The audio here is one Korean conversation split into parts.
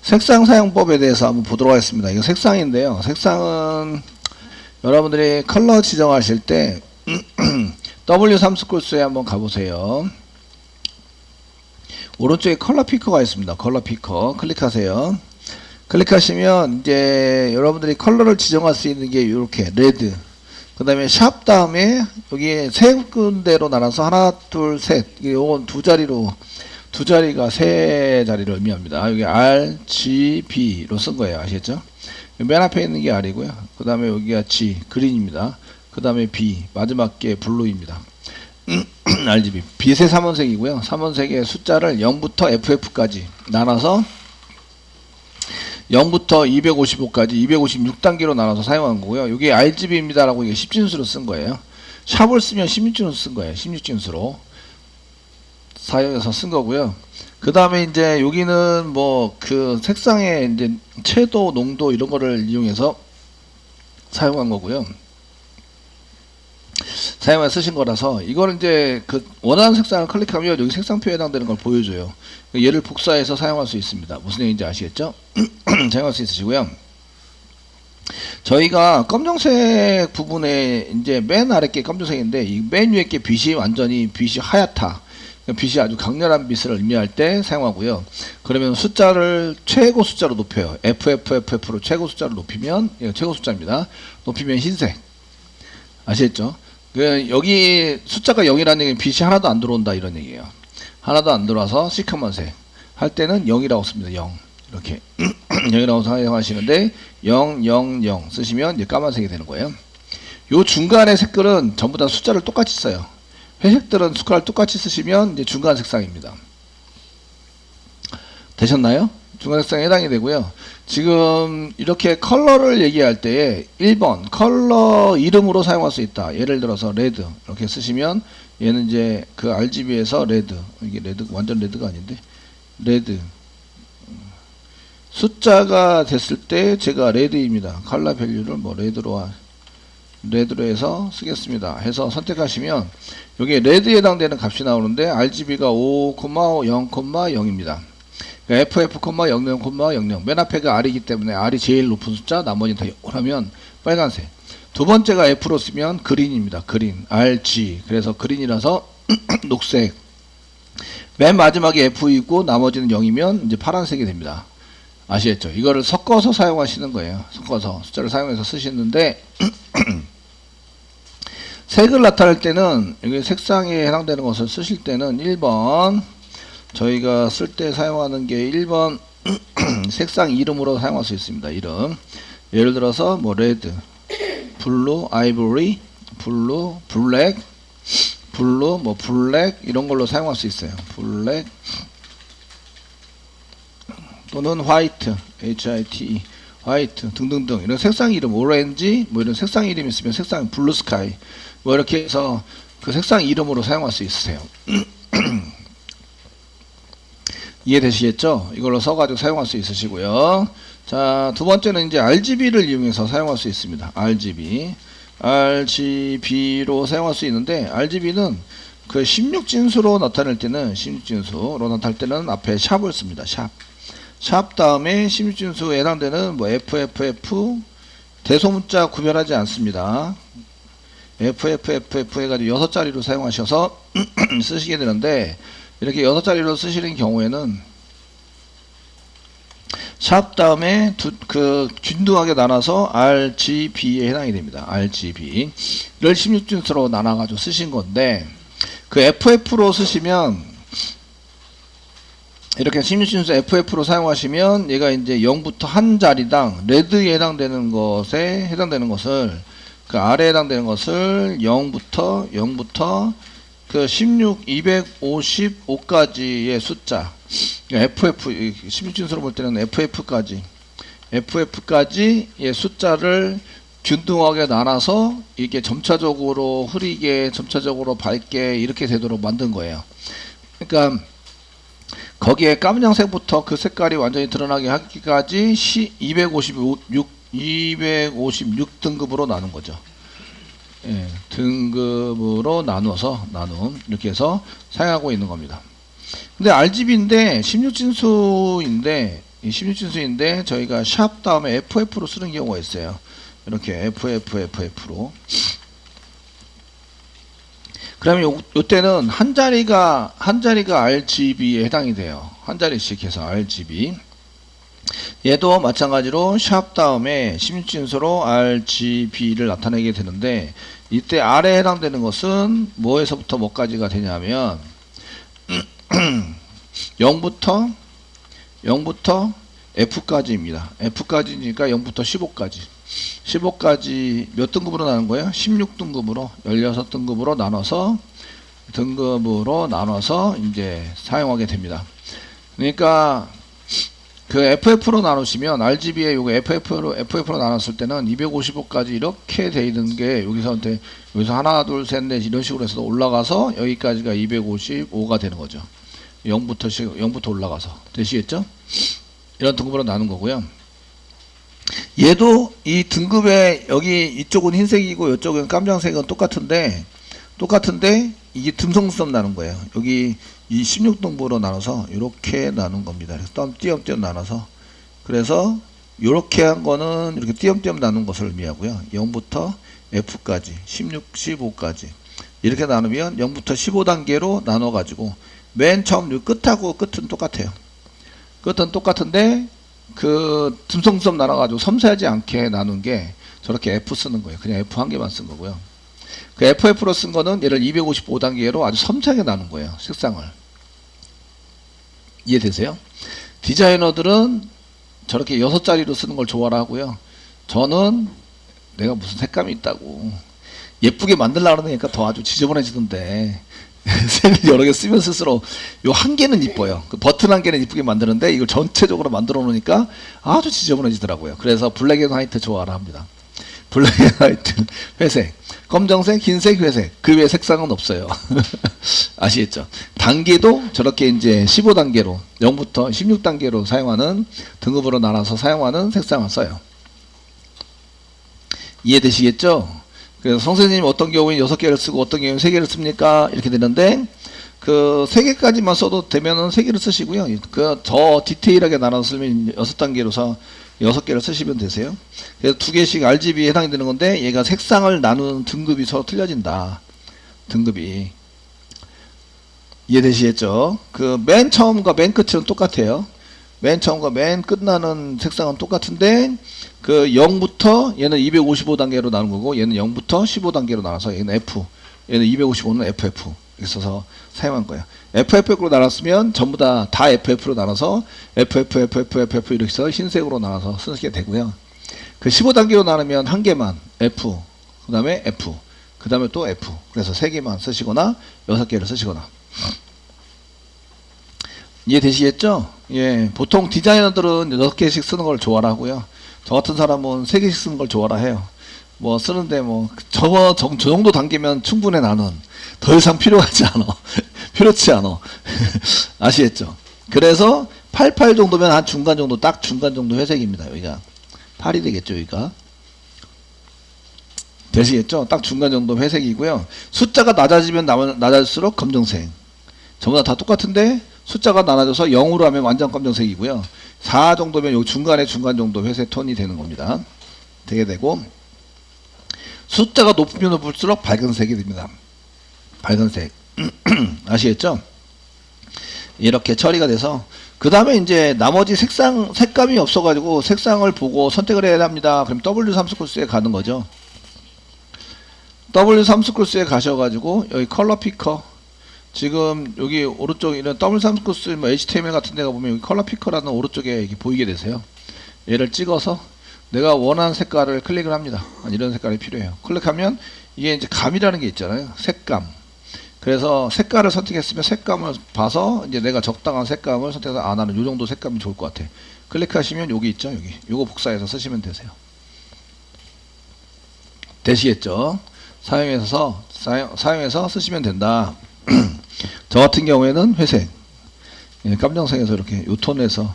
색상 사용법에 대해서 한번 보도록 하겠습니다. 이거 색상인데요. 색상은 여러분들이 컬러 지정하실 때 W3 스콜스에 한번 가보세요. 오른쪽에 컬러 피커가 있습니다. 컬러 피커 클릭하세요. 클릭하시면 이제 여러분들이 컬러를 지정할 수 있는 게 이렇게 레드, 그 다음에 샵 다음에 여기 세 군데로 나눠서 하나 둘 셋, 이건 두 자리가 세 자리를 의미합니다. 여기 R, G, B로 쓴 거예요. 아시겠죠? 맨 앞에 있는 게 R이고요. 그 다음에 여기가 G, 그린입니다. 그 다음에 B, 마지막 게 블루입니다. RGB. 빛의 3원색이고요. 3원색의 숫자를 0부터 FF까지 나눠서 0부터 255까지 256단계로 나눠서 사용한 거고요. 이게 RGB입니다라고 이게 10진수로 쓴 거예요. 샵을 쓰면 16진수 쓴 거예요. 16진수로 사용해서 쓴 거고요. 그 다음에 이제 여기는 뭐 그 색상의 이제 채도, 농도 이런 거를 이용해서 사용한 거고요. 사용해 쓰신 거라서 이거는 이제 그 원하는 색상을 클릭하면 여기 색상표에 해당되는 걸 보여줘요. 얘를 복사해서 사용할 수 있습니다. 무슨 얘기인지 아시겠죠? 사용할 수 있으시고요. 저희가 검정색 부분에 이제 맨 아래 게 검정색인데 이 맨 위에 게 빛이 완전히 빛이 하얗다. 빛이 아주 강렬한 빛을 의미할 때 사용하고요. 그러면 숫자를 최고 숫자로 높여요. FFFF로 최고 숫자를 높이면 최고 숫자입니다. 높이면 흰색. 아시겠죠? 여기 숫자가 0이라는 얘기는 빛이 하나도 안 들어온다 이런 얘기예요. 하나도 안 들어와서 시커먼색 할 때는 0이라고 씁니다. 0 이렇게 0이라고 사용하시는데 0, 0, 0 쓰시면 이제 까만색이 되는 거예요. 요 중간의 색깔은 전부 다 숫자를 똑같이 써요. 회색들은 숫자를 똑같이 쓰시면 이제 중간 색상입니다. 되셨나요? 중간 색상에 해당이 되고요. 지금 이렇게 컬러를 얘기할 때에 1번 컬러 이름으로 사용할 수 있다. 예를 들어서 레드 이렇게 쓰시면 얘는 이제 그 RGB에서 레드, 이게 레드 완전 레드가 아닌데 레드 숫자가 됐을 때 제가 레드입니다. 컬러 밸류를 뭐 레드로 해서 쓰겠습니다. 해서 선택하시면 여기에 레드에 해당되는 값이 나오는데 RGB가 5,0,0,0입니다. 그러니까 FF,00,00 맨 앞에가 R이기 때문에 R이 제일 높은 숫자, 나머지는 다 0하면 빨간색. 두 번째가 F로 쓰면 그린입니다. 그린, RG. 그래서 그린이라서 녹색. 맨 마지막에 F이고 나머지는 0이면 이제 파란색이 됩니다. 아시겠죠? 이거를 섞어서 사용하시는 거예요. 섞어서 숫자를 사용해서 쓰시는데 색을 나타낼 때는 여기 색상에 해당되는 것을 쓰실 때는 1번 저희가 쓸 때 사용하는 게 1번 색상 이름으로 사용할 수 있습니다. 이름 예를 들어서 뭐 레드, 블루, 아이보리, 블루, 블랙, 블루, 뭐 블랙 이런 걸로 사용할 수 있어요. 블랙 또는 화이트, HITE, 화이트 등등등 이런 색상 이름, 오렌지 뭐 이런 색상 이름 있으면 색상 블루 스카이 뭐 이렇게 해서 그 색상 이름으로 사용할 수 있으세요. 이해되시겠죠? 이걸로 써가지고 사용할 수 있으시고요. 자, 두 번째는 이제 RGB를 이용해서 사용할 수 있습니다. RGB로 사용할 수 있는데 RGB는 그 16진수로 나타낼 때는 16진수로 나타낼 때는 앞에 샵을 씁니다. 샵 다음에 16진수에 해당되는 뭐 FFF 대소문자 구별하지 않습니다. FFFF 해가지고 6자리로 사용하셔서 쓰시게 되는데 이렇게 6자리로 쓰시는 경우에는 샵 다음에 그 균등하게 나눠서 RGB에 해당이 됩니다. RGB를 16진수로 나눠가지고 쓰신 건데 그 FF로 쓰시면 이렇게 16진수 FF로 사용하시면 얘가 이제 0부터 한 자리당 레드에 해당되는 것을 그 R에 해당되는 것을 0부터 그 16, 255까지의 숫자 FF 16진수로 볼 때는 FF까지의 숫자를 균등하게 나눠서 이게 점차적으로 흐리게 점차적으로 밝게 이렇게 되도록 만든 거예요. 그러니까 거기에 깜냥색부터 그 색깔이 완전히 드러나게 하기까지 256등급으로 나눈 거죠. 예, 등급으로 나눔 이렇게 해서 사용하고 있는 겁니다. 근데 RGB인데 16진수인데 이 16진수인데 저희가 샵 다음에 FF로 쓰는 경우가 있어요. 이렇게 FF로. 그러면 요때는 한 자리가 RGB에 해당이 돼요. 한 자리씩 해서 RGB. 얘도 마찬가지로 샵 다음에 16진수로 RGB를 나타내게 되는데, 이때 R에 해당되는 것은 뭐에서부터 뭐까지가 되냐면 0부터 F까지입니다. F까지니까 0부터 15까지. 15까지 몇 등급으로 나눈 거예요? 16등급으로 16등급으로 나눠서 이제 사용하게 됩니다. 그러니까 그 FF로 나누시면 RGB에 요거 FF로 나눴을 때는 255까지 이렇게 돼 있는 게 여기서 하나 둘 셋 넷 이런 식으로 해서 올라가서 여기까지가 255가 되는 거죠. 0부터 올라가서. 되시겠죠? 이런 등급으로 나눈 거고요. 얘도 이 등급에 여기 이쪽은 흰색이고 이쪽은 깜장색은 똑같은데 이게 듬성수점 나눈 거예요. 여기 이 16등급으로 나눠서 이렇게 나눈 겁니다. 그래서 띄엄띄엄 나눠서, 그래서 이렇게 한 거는 이렇게 띄엄띄엄 나눈 것을 의미하고요. 0부터 F까지 16, 15까지 이렇게 나누면 0부터 15단계로 나눠 가지고 맨 처음 끝하고 끝은 똑같아요. 끝은 똑같은데 그 듬성듬성 나눠가지고 섬세하지 않게 나눈 게 저렇게 F 쓰는 거예요. 그냥 F 한 개만 쓴 거고요. 그 FF로 쓴 거는 얘를 255단계로 아주 섬세하게 나눈 거예요. 색상을. 이해되세요? 디자이너들은 저렇게 6자리로 쓰는 걸 좋아라 하고요. 저는 내가 무슨 색감이 있다고 예쁘게 만들려고 그러니까 더 아주 지저분해지던데 색을 여러 개 쓰면 쓸수록 요 한 개는 이뻐요. 그 버튼 한 개는 이쁘게 만드는데 이걸 전체적으로 만들어 놓으니까 아주 지저분해지더라고요. 그래서 블랙 앤 화이트 좋아라 합니다. 블랙 앤 화이트, 회색, 검정색, 흰색, 회색. 그 외에 색상은 없어요. 아시겠죠? 단계도 저렇게 이제 15단계로 0부터 16단계로 사용하는 등급으로 나눠서 사용하는 색상을 써요. 이해되시겠죠? 그래서 선생님 어떤 경우에 6개를 쓰고 어떤 경우에 3개를 씁니까? 이렇게 되는데 그 3개까지만 써도 되면은 3개를 쓰시고요. 그 더 디테일하게 나눠서 쓰면 6단계로서 6개를 쓰시면 되세요. 그래서 2개씩 RGB에 해당이 되는 건데 얘가 색상을 나누는 등급이 서로 틀려진다. 등급이. 이해되시겠죠? 그 맨 처음과 맨 끝은 똑같아요. 맨 처음과 맨 끝나는 색상은 똑같은데 그 0부터 얘는 255단계로 나눈 거고 얘는 0부터 15단계로 나눠서 얘는 F, 얘는 255는 FF 이렇게 써서 사용한 거예요. FF로 나눴으면 전부 다 FF로 나눠서 FF 이렇게 해서 흰색으로 나눠서 쓰게 되고요. 그 15단계로 나누면 한 개만 F, 그 다음에 F, 그 다음에 또 F. 그래서 3개만 쓰시거나 6개를 쓰시거나. 이해되시겠죠? 예, 보통 디자이너들은 6개씩 쓰는 걸 좋아라 하고요. 저 같은 사람은 3개씩 쓰는 걸 좋아라 해요. 뭐 쓰는데 뭐 저 정도 단계면 충분해. 나는 더 이상 필요하지 않아. 필요치 않아. 아시겠죠? 그래서 88 정도면 한 중간 정도, 딱 중간 정도 회색입니다. 여기가 8이 되겠죠, 여기가. 되시겠죠? 딱 중간 정도 회색이고요. 숫자가 낮아지면 낮아질수록 검정색. 전부 다 똑같은데 숫자가 나눠져서 0으로 하면 완전 검정색이고요. 4 정도면 요 중간 정도 회색 톤이 되는 겁니다. 되게 되고, 숫자가 높으면 높을수록 밝은색이 됩니다. 밝은색. 아시겠죠? 이렇게 처리가 돼서, 그 다음에 이제 나머지 색감이 없어가지고 색상을 보고 선택을 해야 합니다. 그럼 W3 코스에 가는 거죠. W3 코스에 가셔가지고, 여기 컬러 피커. 지금 여기 오른쪽 이런 W3 코스 뭐 HTML 같은 데가 보면 여기 컬러 피커라는 오른쪽에 이렇게 보이게 되세요. 얘를 찍어서 내가 원하는 색깔을 클릭을 합니다. 이런 색깔이 필요해요. 클릭하면 이게 이제 감이라는 게 있잖아요. 색감. 그래서 색깔을 선택했으면 색감을 봐서 이제 내가 적당한 색감을 선택해서 아, 나는 요 정도 색감이 좋을 것 같아. 클릭하시면 여기 있죠. 여기. 요거 복사해서 쓰시면 되세요. 되시겠죠? 사용해서 쓰시면 된다. 저 같은 경우에는 회색, 예, 깜정색에서 이렇게 요 톤에서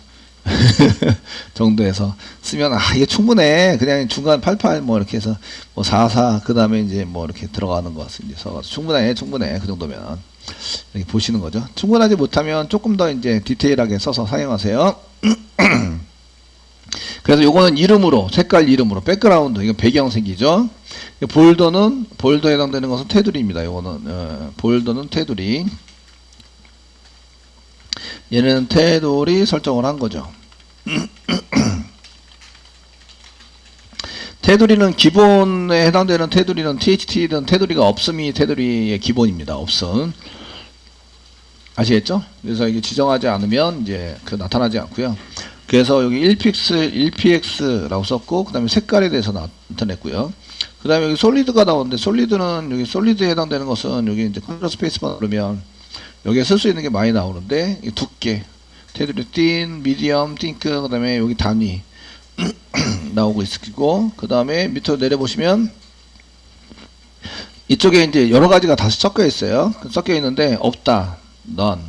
정도에서 쓰면 아 이게 충분해. 그냥 중간 88 뭐 이렇게 해서 뭐 44 그 다음에 이제 뭐 이렇게 들어가는 것 같습니다. 써서 충분해 그 정도면 이렇게 보시는 거죠. 충분하지 못하면 조금 더 이제 디테일하게 써서 사용하세요. 그래서 요거는 이름으로, 색깔 이름으로, 백그라운드, 이거 배경색이죠. 볼더에 해당되는 것은 테두리입니다. 요거는, 볼더는 테두리. 얘는 테두리 설정을 한 거죠. 테두리는 기본에 해당되는 테두리는 THT든 테두리가 없음이 테두리의 기본입니다. 없음. 아시겠죠? 그래서 이게 지정하지 않으면 이제 나타나지 않고요. 그래서 여기 1px라고 썼고, 그 다음에 색깔에 대해서 나타냈고요. 그 다음에 여기 솔리드가 나오는데, 솔리드는 여기 솔리드에 해당되는 것은 여기 이제 컨트롤 스페이스만 누르면 여기에 쓸 수 있는 게 많이 나오는데, 두께, 테두리 틴, 미디엄, 띵크, 그 다음에 여기 단위 나오고 있고, 그 다음에 밑으로 내려보시면 이쪽에 이제 여러 가지가 다시 섞여 있어요. 섞여 있는데, 없다, none,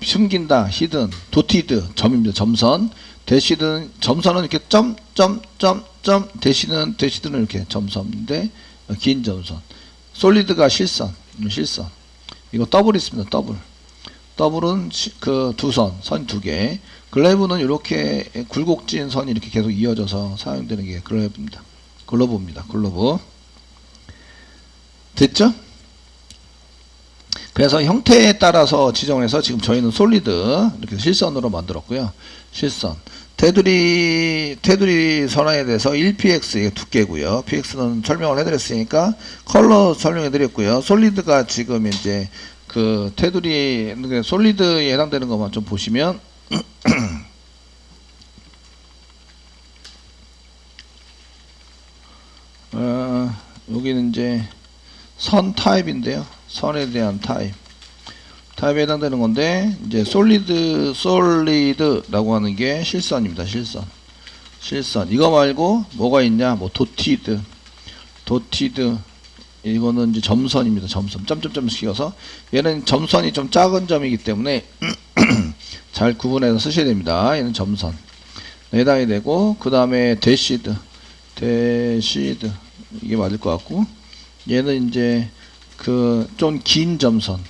숨긴다, hidden, dotted, 점입니다. 점선. 대시든, 점선은 이렇게 점, 대시는 이렇게 점선인데, 긴 점선. 솔리드가 실선. 이거 더블 있습니다. 더블은 그 두 선 두 개. 글래브는 이렇게 굴곡진 선이 이렇게 계속 이어져서 사용되는 게 글러브입니다. 글러브. 됐죠? 그래서 형태에 따라서 지정해서 지금 저희는 솔리드 이렇게 실선으로 만들었고요. 실선. 테두리 선에 대해서 1px 이게 두께고요. px는 설명을 해드렸으니까 컬러 설명해드렸고요. 솔리드가 지금 이제 그 테두리 솔리드에 해당되는 것만 좀 보시면 여기는 이제 선 타입인데요. 선에 대한 타입에 해당되는 건데, 이제 솔리드라고 하는 게 실선입니다. 실선. 이거 말고 뭐가 있냐? 뭐 도티드. 이거는 이제 점선입니다. 점점 시켜서 얘는 점선이 좀 작은 점이기 때문에 잘 구분해서 쓰셔야 됩니다. 얘는 점선 해당이 되고, 그 다음에 대시드 이게 맞을 것 같고, 얘는 이제 그 좀 긴 점선에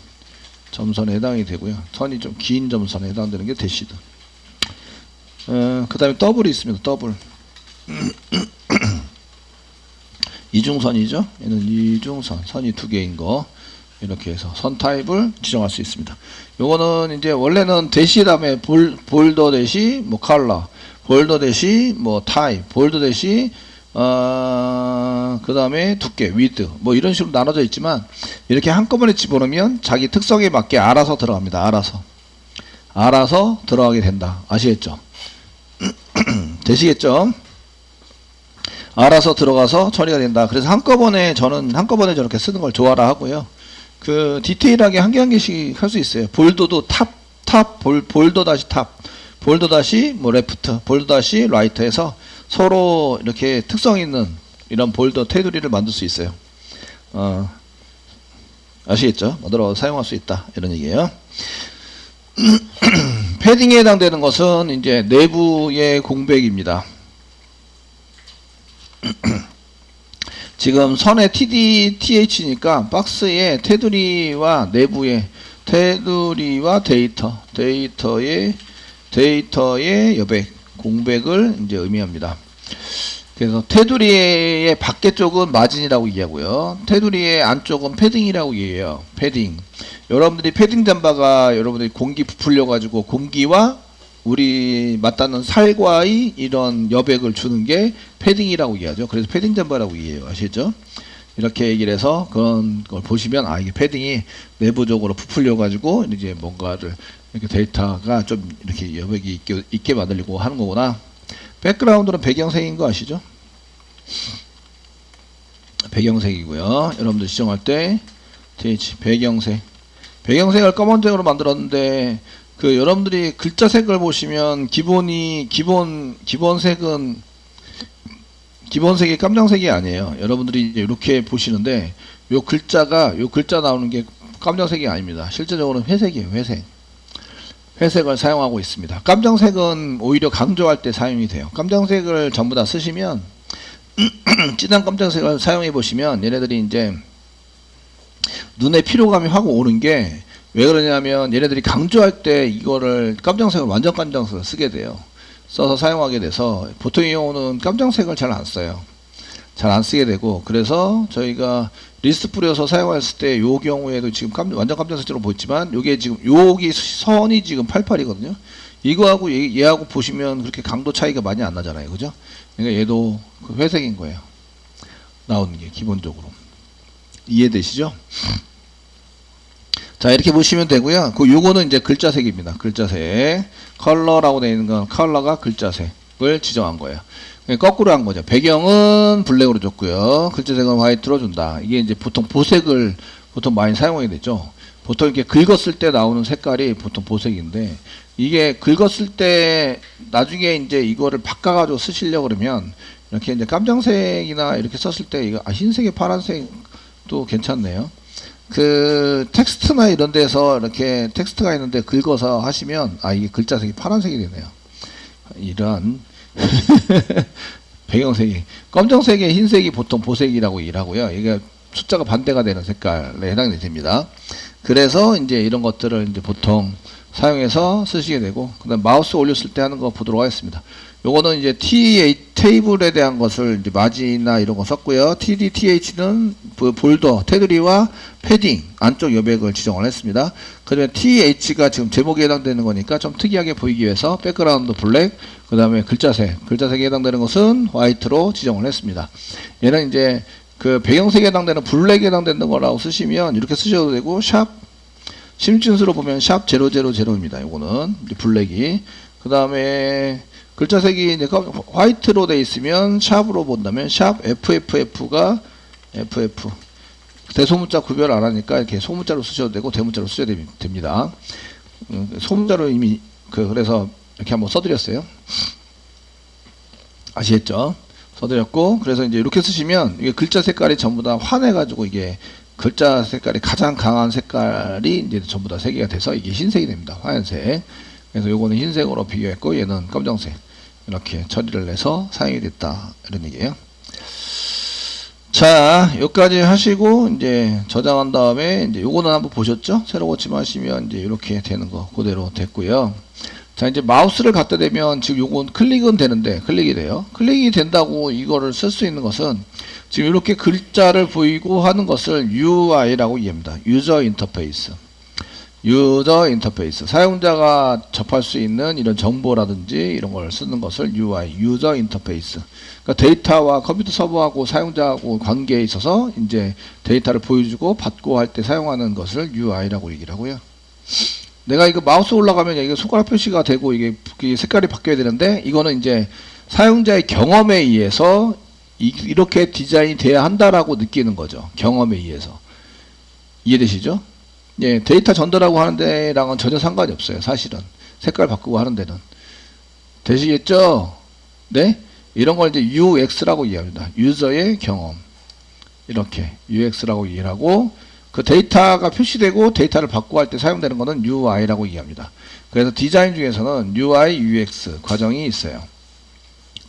해당이 되고요. 선이 좀 긴 점선에 해당되는 게 대시드. 그 다음에 더블이 있습니다. 더블. 이중선이죠. 얘는 이중선, 선이 두 개인 거. 이렇게 해서 선 타입을 지정할 수 있습니다. 요거는 이제 원래는 대시 다음에 볼더 대시 뭐 컬러, 볼더 대시 뭐 타입, 볼더 대시 그 다음에 두께, 위드 뭐 이런 식으로 나눠져 있지만, 이렇게 한꺼번에 집어넣으면 자기 특성에 맞게 알아서 들어갑니다. 알아서 들어가게 된다. 아시겠죠? 되시겠죠? 알아서 들어가서 처리가 된다. 그래서 저는 한꺼번에 저렇게 쓰는 걸 좋아라 하고요. 그 디테일하게 한 개씩 할 수 있어요. 볼더도 볼더 다시 볼더 다시 뭐 레프트, 볼더 다시 라이트 해서 서로 이렇게 특성 있는 이런 볼더 테두리를 만들 수 있어요. 아시겠죠? 만들어 사용할 수 있다. 이런 얘기예요. 패딩에 해당되는 것은 이제 내부의 공백입니다. 지금 선의 TH니까 박스의 테두리와 내부의 테두리와 데이터의 여백, 공백을 이제 의미합니다. 그래서 테두리의 밖에 쪽은 마진이라고 이해하고요. 테두리의 안쪽은 패딩이라고 이해해요. 패딩. 여러분들이 패딩 잠바가 여러분들이 공기 부풀려 가지고 공기와 우리 맞닿는 살과의 이런 여백을 주는 게 패딩이라고 이해하죠. 그래서 패딩 잠바라고 이해해요. 아시죠? 이렇게 얘기를 해서 그런 걸 보시면, 이게 패딩이 내부적으로 부풀려 가지고 이제 뭔가를 이렇게 데이터가 좀 이렇게 여백이 있게 만들려고 하는 거구나. 백그라운드는 배경색인 거 아시죠? 배경색이고요. 여러분들 지정할 때 배경색을 검은색으로 만들었는데, 그 여러분들이 글자색을 보시면 기본색이 깜장색이 아니에요. 여러분들이 이제 이렇게 보시는데 요 글자 나오는 게 깜장색이 아닙니다. 실제적으로는 회색이에요. 회색을 사용하고 있습니다. 깜장색은 오히려 강조할 때 사용이 돼요. 깜장색을 전부 다 쓰시면 진한 깜장색을 사용해 보시면 얘네들이 이제 눈에 피로감이 확 오는 게, 왜 그러냐면 얘네들이 강조할 때 이거를 완전 깜장색을 쓰게 돼요. 써서 사용하게 돼서 보통의 경우는 깜장색을 잘 안 써요. 잘 안 쓰게 되고, 그래서 저희가 리스트 뿌려서 사용했을 때 요 경우에도 지금 완전 깜장색으로 보였지만 요게 지금 여기 선이 지금 88이거든요. 이거하고 얘하고 보시면 그렇게 강도 차이가 많이 안 나잖아요. 그죠? 그러니까 얘도 그 회색인 거예요. 나오는 게 기본적으로. 이해되시죠? 자, 이렇게 보시면 되고요. 요거는 이제 글자색입니다. 글자색. 컬러라고 되어 있는 건 컬러가 글자색을 지정한 거예요. 거꾸로 한 거죠. 배경은 블랙으로 줬고요. 글자색은 화이트로 준다. 이게 이제 보통 보색을 보통 많이 사용하게 되죠. 보통 이렇게 긁었을 때 나오는 색깔이 보통 보색인데, 이게 긁었을 때 나중에 이제 이거를 바꿔가지고 쓰시려고 그러면 이렇게 이제 깜장색이나 이렇게 썼을 때 이거 흰색에 파란색도 괜찮네요. 그 텍스트나 이런 데서 이렇게 텍스트가 있는데 긁어서 하시면 이게 글자색이 파란색이 되네요. 이런 배경색이 검정색에 흰색이 보통 보색이라고 일하고요. 이게 숫자가 반대가 되는 색깔에 해당이 됩니다. 그래서 이제 이런 것들을 이제 보통 사용해서 쓰시게 되고, 그다음 마우스 올렸을 때 하는 거 보도록 하겠습니다. 요거는 이제 테이블에 대한 것을 이제 마진이나 이런 거 썼고요. TDTH는 볼더, 테두리와 패딩, 안쪽 여백을 지정을 했습니다. 그다음에 TH가 지금 제목에 해당되는 거니까 좀 특이하게 보이기 위해서 백그라운드 블랙, 그 다음에 글자색에 해당되는 것은 화이트로 지정을 했습니다. 얘는 이제 그 배경색에 해당되는 블랙에 해당되는 거라고 쓰시면 이렇게 쓰셔도 되고, 샵 심층수로 보면 샵 000입니다. 요거는 블랙이. 그 다음에 글자색이 이제 화이트로 되어 있으면 샵으로 본다면 샵 FFF가 FF. 대소문자 구별 안 하니까 이렇게 소문자로 쓰셔도 되고 대문자로 쓰셔도 됩니다. 소문자로 이미 그래서 이렇게 한번 써드렸어요. 아시겠죠? 써드렸고, 그래서 이제 이렇게 쓰시면 이게 글자 색깔이 전부 다 환해가지고 이게 글자 색깔이 가장 강한 색깔이 이제 전부 다 세 개가 돼서 이게 흰색이 됩니다. 하얀색. 그래서 요거는 흰색으로 비교했고 얘는 검정색. 이렇게 처리를 해서 사용이 됐다. 이런 얘기예요. 자, 여기까지 하시고 이제 저장한 다음에 이제 요거는 한번 보셨죠? 새로 고침하시면 이제 이렇게 되는 거 그대로 됐고요. 자, 이제 마우스를 갖다 대면 지금 요건 클릭은 되는데 클릭이 돼요. 클릭이 된다고 이거를 쓸 수 있는 것은 지금 이렇게 글자를 보이고 하는 것을 UI라고 이해합니다. 유저 인터페이스. 유저 인터페이스. 사용자가 접할 수 있는 이런 정보라든지 이런 걸 쓰는 것을 UI, 유저 인터페이스. 그러니까 데이터와 컴퓨터 서버하고 사용자하고 관계에 있어서 이제 데이터를 보여주고 받고 할 때 사용하는 것을 UI라고 얘기를 하고요. 내가 이거 마우스 올라가면 이게 손가락 표시가 되고 이게 색깔이 바뀌어야 되는데, 이거는 이제 사용자의 경험에 의해서 이렇게 디자인이 돼야 한다라고 느끼는 거죠. 경험에 의해서. 이해되시죠? 예, 데이터 전달하고 하는 데랑은 전혀 상관이 없어요. 사실은. 색깔 바꾸고 하는 데는. 되시겠죠? 네? 이런 걸 이제 UX라고 이해합니다. 유저의 경험. 이렇게 UX라고 이해하고, 그 데이터가 표시되고 데이터를 바꾸고 할 때 사용되는 것은 UI라고 이해합니다. 그래서 디자인 중에서는 UI, UX 과정이 있어요.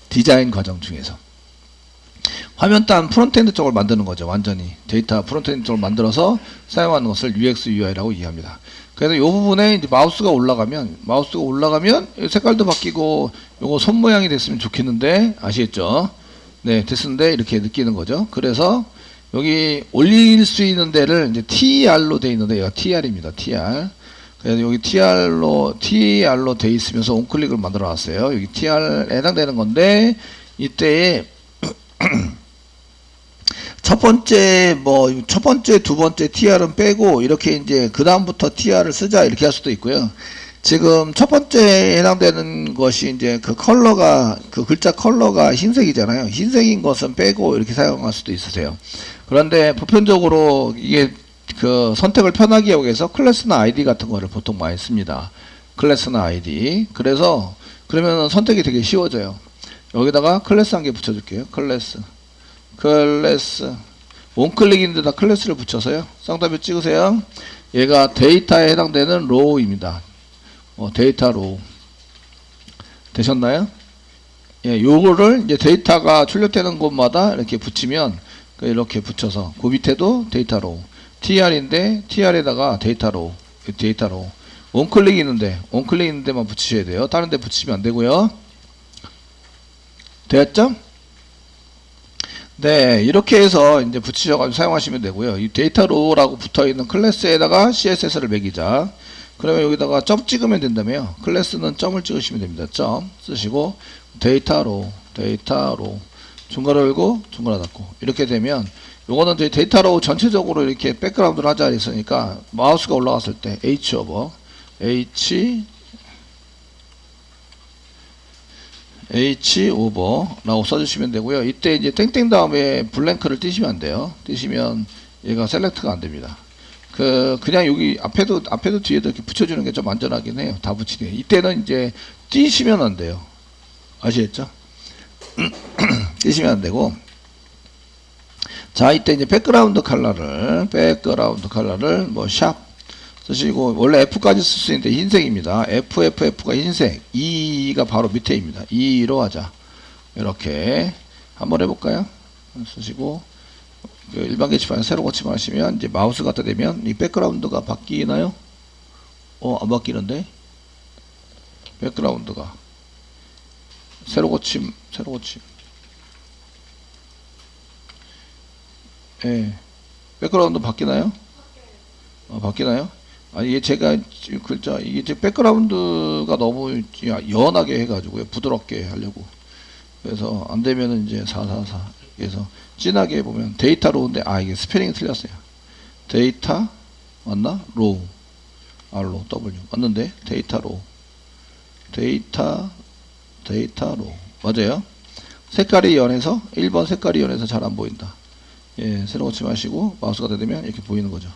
디자인 과정 중에서. 화면 단 프론트엔드 쪽을 만드는 거죠. 완전히 데이터 프론트엔드 쪽을 만들어서 사용하는 것을 UX, UI라고 이해합니다. 그래서 이 부분에 이제 마우스가 올라가면 색깔도 바뀌고 요거 손 모양이 됐으면 좋겠는데, 아시겠죠? 네, 됐는데 이렇게 느끼는 거죠. 그래서 여기 올릴 수 있는 데를 이제 TR로 되어 있는데, 여기가 TR입니다. TR. 그래서 여기 TR로 되어 있으면서 온클릭을 만들어 놨어요. 여기 TR에 해당되는 건데, 이때에 첫 번째, 두 번째 TR은 빼고, 이렇게 이제, 그다음부터 TR을 쓰자, 이렇게 할 수도 있고요. 지금 첫 번째에 해당되는 것이 이제 그 컬러가, 그 글자 컬러가 흰색이잖아요. 흰색인 것은 빼고 이렇게 사용할 수도 있으세요. 그런데 보편적으로 이게 그 선택을 편하게 하기 위해서 클래스나 아이디 같은 거를 보통 많이 씁니다. 클래스나 아이디. 그래서, 그러면 선택이 되게 쉬워져요. 여기다가 클래스 한 개 붙여줄게요. 클래스. 원클릭인데다 클래스를 붙여서요. 쌍따옴표 찍으세요. 얘가 데이터에 해당되는 로우입니다. 데이터 로우. 되셨나요? 예, 요거를 이제 데이터가 출력되는 곳마다 이렇게 붙이면, 이렇게 붙여서, 그 밑에도 데이터 로우. TR인데, TR에다가 데이터 로우. 원클릭이 있는데, 원클릭 있는 데만 붙이셔야 돼요. 다른 데 붙이면 안 되고요. 됐죠? 네, 이렇게 해서 이제 붙이셔가지고 사용하시면 되고요. 이 데이터로라고 붙어있는 클래스에다가 CSS를 매기자. 그러면 여기다가 점 찍으면 된다며요. 클래스는 점을 찍으시면 됩니다. 점 쓰시고 데이터로 중괄호 열고 중괄호 닫고 이렇게 되면 요거는 데이터로 전체적으로 이렇게 백그라운드를 하자 했으니까 마우스가 올라갔을 때 H 오버 라고 써주시면 되고요. 이때 이제 땡땡 다음에 블랭크를 띄시면 안 돼요. 띄시면 얘가 셀렉트가 안 됩니다. 그냥 여기 앞에도 뒤에도 이렇게 붙여주는 게 좀 안전하긴 해요. 다 붙이네. 이때는 이제 띄시면 안 돼요. 아시겠죠? 띄시면 안 되고. 자, 이때 이제 백그라운드 컬러를 뭐 샵 쓰시고, 원래 F까지 쓸 수 있는데 흰색입니다. FFF가 흰색, E가 바로 밑에입니다. E로 하자. 이렇게 한번 해볼까요? 쓰시고 일반 게시판에 새로 고침을 하시면 이제 마우스 갖다 대면 이 백그라운드가 바뀌나요? 안 바뀌는데? 백그라운드가 새로 고침 예. 백그라운드 바뀌나요? 바뀌나요? 아니, 이게 제가 글자, 이게 이제 백그라운드가 너무 연하게 해가지고요. 부드럽게 하려고. 그래서 안 되면은 이제 444. 그래서 진하게 보면 데이터로우인데, 이게 스페링이 틀렸어요. 데이터, 맞나? 로우. R로, W. 맞는데? 데이터로우. 데이터로우. 맞아요. 색깔이 연해서, 1번 색깔이 연해서 잘 안 보인다. 예, 새로 고침하시고, 마우스가 되면 이렇게 보이는 거죠.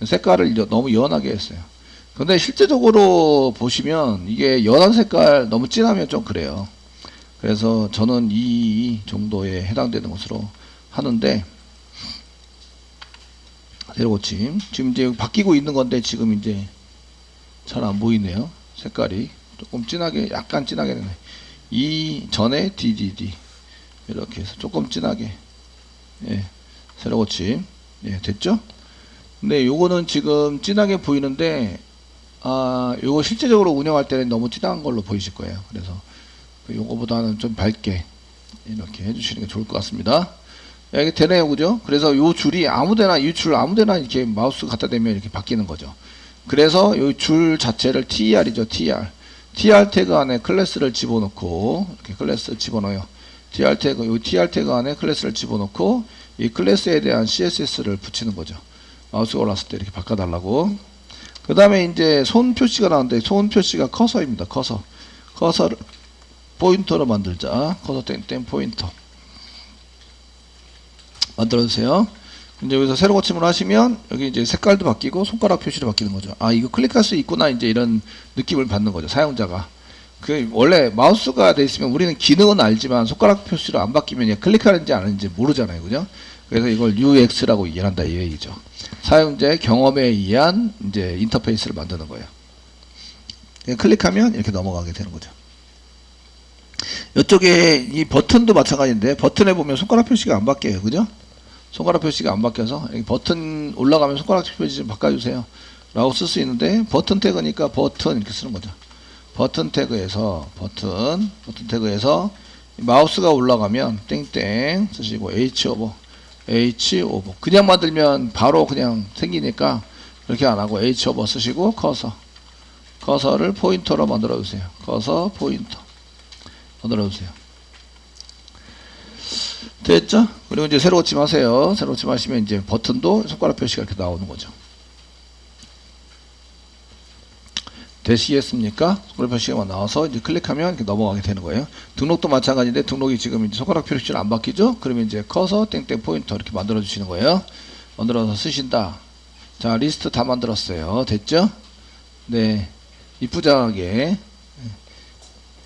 색깔을 너무 연하게 했어요. 근데 실제적으로 보시면 이게 연한 색깔 너무 진하면 좀 그래요. 그래서 저는 이 정도에 해당되는 것으로 하는데, 새로 고침 지금 이제 바뀌고 있는 건데 지금 이제 잘 안 보이네요. 색깔이 조금 진하게, 약간 진하게 되네. 이 전에 DDD 이렇게 해서 조금 진하게, 예, 새로 고침, 예, 됐죠? 근데 요거는 지금 진하게 보이는데, 요거 실제적으로 운영할 때는 너무 진한 걸로 보이실 거예요. 그래서 요거보다는 좀 밝게 이렇게 해주시는 게 좋을 것 같습니다. 이게 되네요, 그죠? 그래서 요 줄이 이 줄 아무데나 이렇게 마우스 갖다 대면 이렇게 바뀌는 거죠. 그래서 요 줄 자체를 TR이죠, TR 태그 안에 클래스를 집어넣고, 이렇게 클래스 집어넣어요. TR 태그 안에 클래스를 집어넣고, 이 클래스에 대한 CSS를 붙이는 거죠. 마우스가 올랐을 때 이렇게 바꿔달라고. 그 다음에 이제 손 표시가 나오는데, 손 표시가 커서입니다. 커서를 포인터로 만들자. 커서 땡땡 포인터 만들어주세요. 이제 여기서 새로 고침을 하시면 여기 이제 색깔도 바뀌고 손가락 표시도 바뀌는 거죠. 이거 클릭할 수 있구나, 이제 이런 느낌을 받는 거죠, 사용자가. 원래 마우스가 돼 있으면 우리는 기능은 알지만 손가락 표시로 안 바뀌면 클릭하는지 안 하는지 모르잖아요, 그죠? 그래서 이걸 UX라고 이해한다, 이 얘기죠. 사용자의 경험에 의한 이제 인터페이스를 만드는 거예요. 클릭하면 이렇게 넘어가게 되는 거죠. 이쪽에 이 버튼도 마찬가지인데, 버튼에 보면 손가락 표시가 안 바뀌어요, 그죠? 손가락 표시가 안 바뀌어서 버튼 올라가면 손가락 표시 좀 바꿔주세요 라고 쓸 수 있는데, 버튼 태그니까 버튼 이렇게 쓰는 거죠. 버튼 태그에서 마우스가 올라가면 땡땡 쓰시고 H 오버 그냥 만들면 바로 그냥 생기니까 그렇게 안 하고 H 오버 쓰시고 커서를 포인터로 만들어 주세요. 커서 포인터 만들어 주세요. 됐죠? 그리고 이제 새로 고침하세요. 새로 고침하시면 이제 버튼도 손가락 표시가 이렇게 나오는 거죠. 되시겠습니까? 손가락 표시가 나와서 이제 클릭하면 이렇게 넘어가게 되는 거예요. 등록도 마찬가지인데, 등록이 지금 이제 손가락 표시를 안 바뀌죠? 그러면 이제 커서 땡땡 포인터 이렇게 만들어 주시는 거예요. 만들어서 쓰신다. 자, 리스트 다 만들었어요. 됐죠? 네. 이쁘장하게